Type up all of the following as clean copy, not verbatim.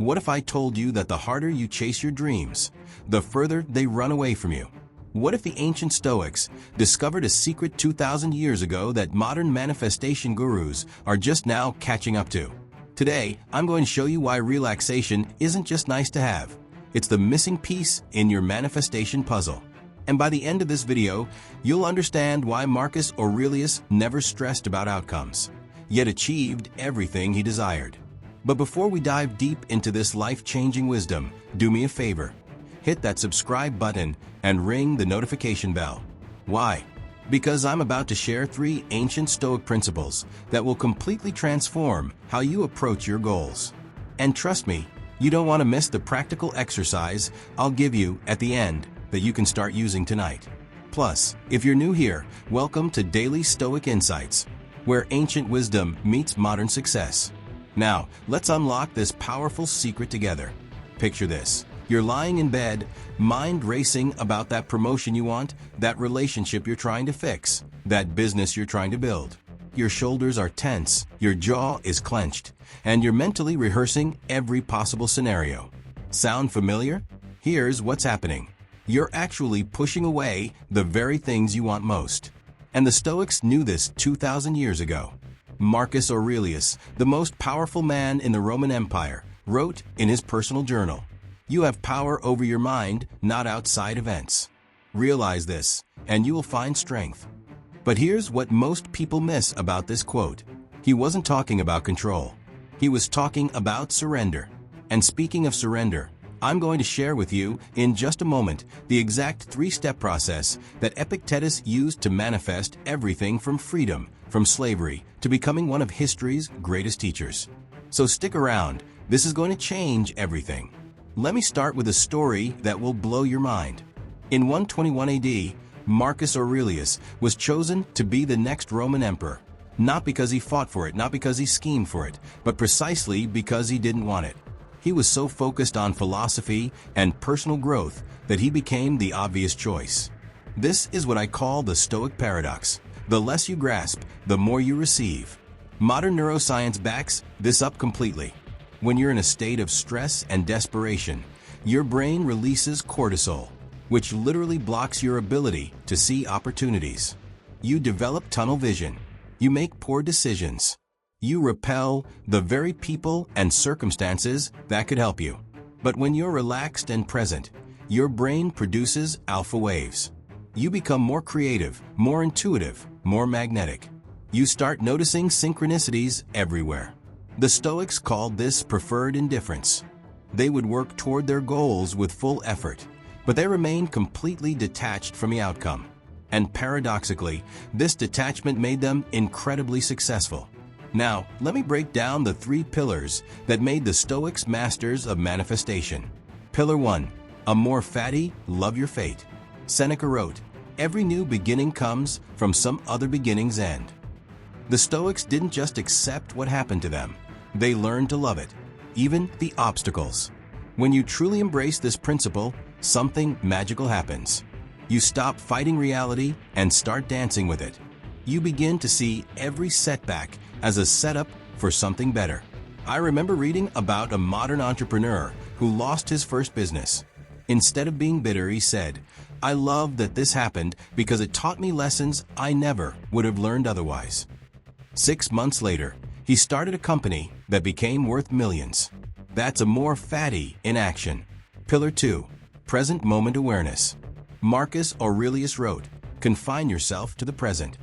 What if I told you that the harder you chase your dreams, the further they run away from you? What if the ancient Stoics discovered a secret 2,000 years ago that modern manifestation gurus are just now catching up to? Today, I'm going to show you why relaxation isn't just nice to have. It's the missing piece in your manifestation puzzle. And by the end of this video, you'll understand why Marcus Aurelius never stressed about outcomes, yet achieved everything he desired. But before we dive deep into this life-changing wisdom, do me a favor. Hit that subscribe button and ring the notification bell. Why? Because I'm about to share 3 ancient Stoic principles that will completely transform how you approach your goals. And trust me, you don't want to miss the practical exercise I'll give you at the end that you can start using tonight. Plus, if you're new here, welcome to Daily Stoic Insights, where ancient wisdom meets modern success. Now, let's unlock this powerful secret together. Picture this. You're lying in bed, mind racing about that promotion you want, that relationship you're trying to fix, that business you're trying to build. Your shoulders are tense, your jaw is clenched, and you're mentally rehearsing every possible scenario. Sound familiar? Here's what's happening. You're actually pushing away the very things you want most. And the Stoics knew this 2,000 years ago. Marcus Aurelius, the most powerful man in the Roman Empire, wrote in his personal journal, "You have power over your mind, not outside events. Realize this, and you will find strength." But here's what most people miss about this quote. He wasn't talking about control. He was talking about surrender. And speaking of surrender, I'm going to share with you in just a moment the exact 3-step process that Epictetus used to manifest everything from freedom, from slavery, to becoming one of history's greatest teachers. So stick around, this is going to change everything. Let me start with a story that will blow your mind. In 121 AD, Marcus Aurelius was chosen to be the next Roman emperor, not because he fought for it, not because he schemed for it, but precisely because he didn't want it. He was so focused on philosophy and personal growth that he became the obvious choice. This is what I call the Stoic paradox. The less you grasp, the more you receive. Modern neuroscience backs this up completely. When you're in a state of stress and desperation, your brain releases cortisol, which literally blocks your ability to see opportunities. You develop tunnel vision. You make poor decisions. You repel the very people and circumstances that could help you. But when you're relaxed and present, your brain produces alpha waves. You become more creative, more intuitive, more magnetic. You start noticing synchronicities everywhere. The Stoics called this preferred indifference. They would work toward their goals with full effort, but they remained completely detached from the outcome. And paradoxically, this detachment made them incredibly successful. Now, let me break down the 3 pillars that made the Stoics masters of manifestation. Pillar 1. Amor fati, love your fate. Seneca wrote, "Every new beginning comes from some other beginning's end." The Stoics didn't just accept what happened to them. They learned to love it, even the obstacles. When you truly embrace this principle, something magical happens. You stop fighting reality and start dancing with it. You begin to see every setback as a setup for something better. I remember reading about a modern entrepreneur who lost his first business. Instead of being bitter, he said, "I love that this happened because it taught me lessons I never would have learned otherwise." 6 months later, he started a company that became worth millions. That's amor fati in action. Pillar 2. Present moment awareness. Marcus Aurelius wrote, "Confine yourself to the present."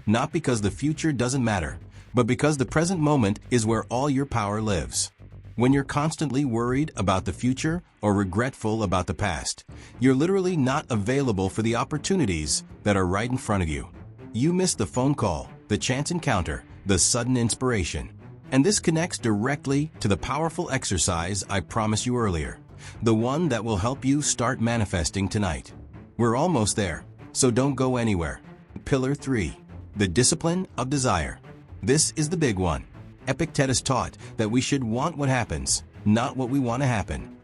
Not because the future doesn't matter, but because the present moment is where all your power lives. When you're constantly worried about the future or regretful about the past, you're literally not available for the opportunities that are right in front of you. You miss the phone call, the chance encounter, the sudden inspiration. And this connects directly to the powerful exercise I promised you earlier, the one that will help you start manifesting tonight. We're almost there, so don't go anywhere. Pillar 3. The discipline of desire. This is the big one. Epictetus taught that we should want what happens, not what we want to happen.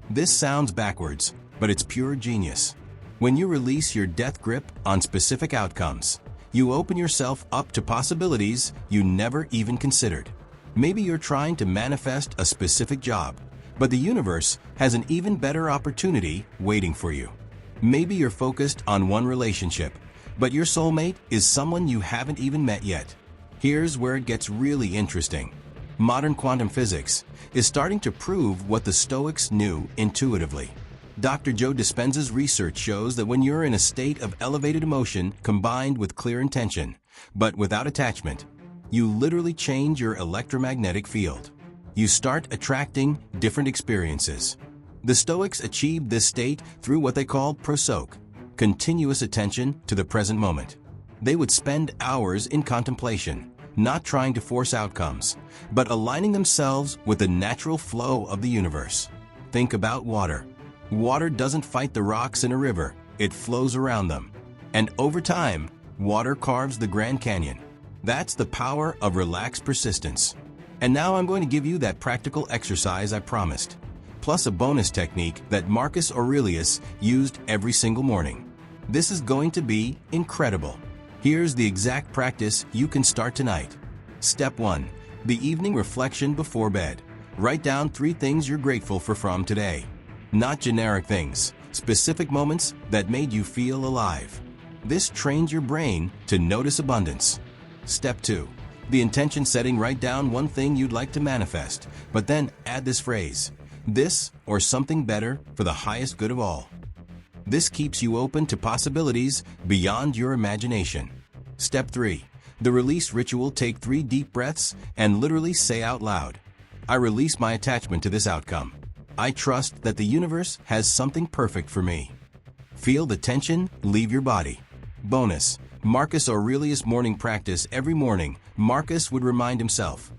This sounds backwards, but it's pure genius. When you release your death grip on specific outcomes, you open yourself up to possibilities you never even considered. Maybe you're trying to manifest a specific job, But the universe has an even better opportunity waiting for you. Maybe you're focused on one relationship, but your soulmate is someone you haven't even met yet. Here's where it gets really interesting. Modern quantum physics is starting to prove what the Stoics knew intuitively. Dr. Joe Dispenza's research shows that when you're in a state of elevated emotion combined with clear intention, but without attachment, you literally change your electromagnetic field. You start attracting different experiences. The Stoics achieved this state through what they called prosoche, continuous attention to the present moment. They would spend hours in contemplation, not trying to force outcomes, but aligning themselves with the natural flow of the universe. Think about water. Water doesn't fight the rocks in a river, it flows around them. And over time, water carves the Grand Canyon. That's the power of relaxed persistence. And now I'm going to give you that practical exercise I promised, plus a bonus technique that Marcus Aurelius used every single morning. This is going to be incredible. Here's the exact practice you can start tonight. Step 1. The evening reflection before bed. Write down 3 things you're grateful for from today. Not generic things, specific moments that made you feel alive. This trains your brain to notice abundance. Step 2. The intention setting. Write down one thing you'd like to manifest, but then add this phrase, this or something better for the highest good of all. This keeps you open to possibilities beyond your imagination. Step 3. The release ritual. Take 3 deep breaths and literally say out loud, I release my attachment to this outcome. I trust that the universe has something perfect for me. Feel the tension leave your body. Bonus. Marcus Aurelius morning practice. Every morning, Marcus would remind himself,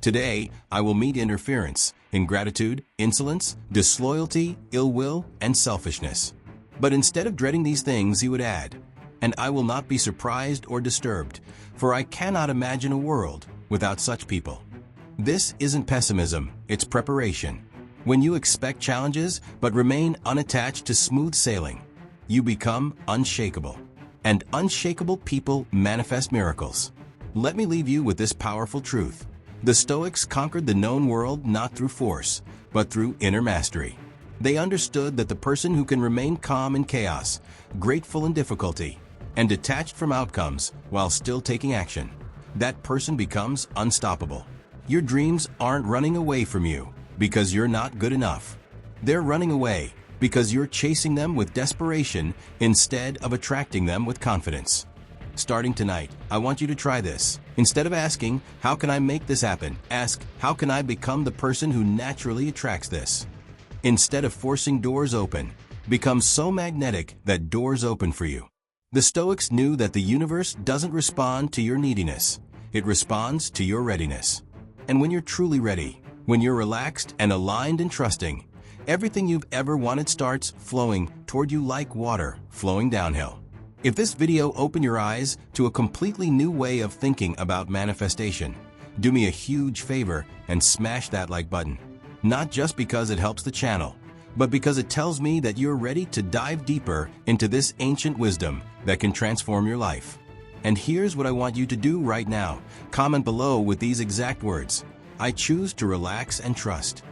today I will meet interference, ingratitude, insolence, disloyalty, ill will, and selfishness. But instead of dreading these things, he would add, and I will not be surprised or disturbed, for I cannot imagine a world without such people. This isn't pessimism, it's preparation. When you expect challenges but remain unattached to smooth sailing, you become unshakable. And unshakable people manifest miracles. Let me leave you with this powerful truth. The Stoics conquered the known world not through force, but through inner mastery. They understood that the person who can remain calm in chaos, grateful in difficulty, and detached from outcomes while still taking action, that person becomes unstoppable. Your dreams aren't running away from you because you're not good enough. They're running away because you're chasing them with desperation instead of attracting them with confidence. Starting tonight, I want you to try this. Instead of asking, how can I make this happen? Ask, how can I become the person who naturally attracts this? Instead of forcing doors open, become so magnetic that doors open for you. The Stoics knew that the universe doesn't respond to your neediness. It responds to your readiness. And when you're truly ready, when you're relaxed and aligned and trusting, everything you've ever wanted starts flowing toward you like water flowing downhill. If this video opened your eyes to a completely new way of thinking about manifestation, do me a huge favor and smash that like button. Not just because it helps the channel, but because it tells me that you're ready to dive deeper into this ancient wisdom that can transform your life. And here's what I want you to do right now. Comment below with these exact words. I choose to relax and trust.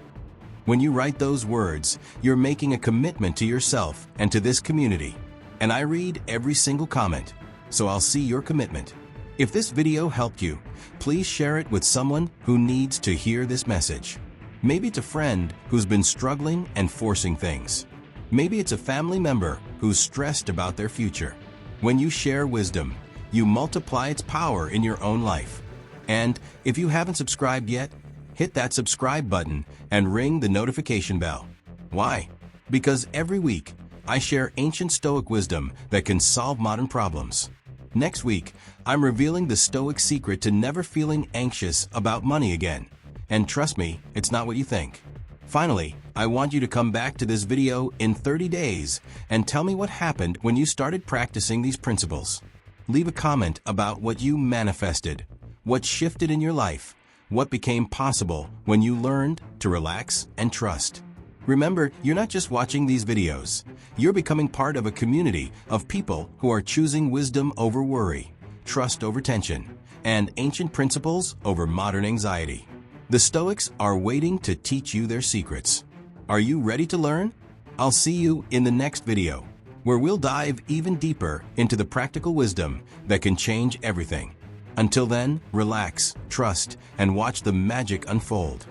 When you write those words, you're making a commitment to yourself and to this community. And I read every single comment, so I'll see your commitment. If this video helped you, please share it with someone who needs to hear this message. Maybe it's a friend who's been struggling and forcing things. Maybe it's a family member who's stressed about their future. When you share wisdom, you multiply its power in your own life. And if you haven't subscribed yet, hit that subscribe button and ring the notification bell. Why? Because every week, I share ancient Stoic wisdom that can solve modern problems. Next week, I'm revealing the Stoic secret to never feeling anxious about money again. And trust me, it's not what you think. Finally, I want you to come back to this video in 30 days and tell me what happened when you started practicing these principles. Leave a comment about what you manifested, what shifted in your life, what became possible when you learned to relax and trust. Remember, you're not just watching these videos. You're becoming part of a community of people who are choosing wisdom over worry, trust over tension, and ancient principles over modern anxiety. The Stoics are waiting to teach you their secrets. Are you ready to learn? I'll see you in the next video, where we'll dive even deeper into the practical wisdom that can change everything. Until then, relax, trust, and watch the magic unfold.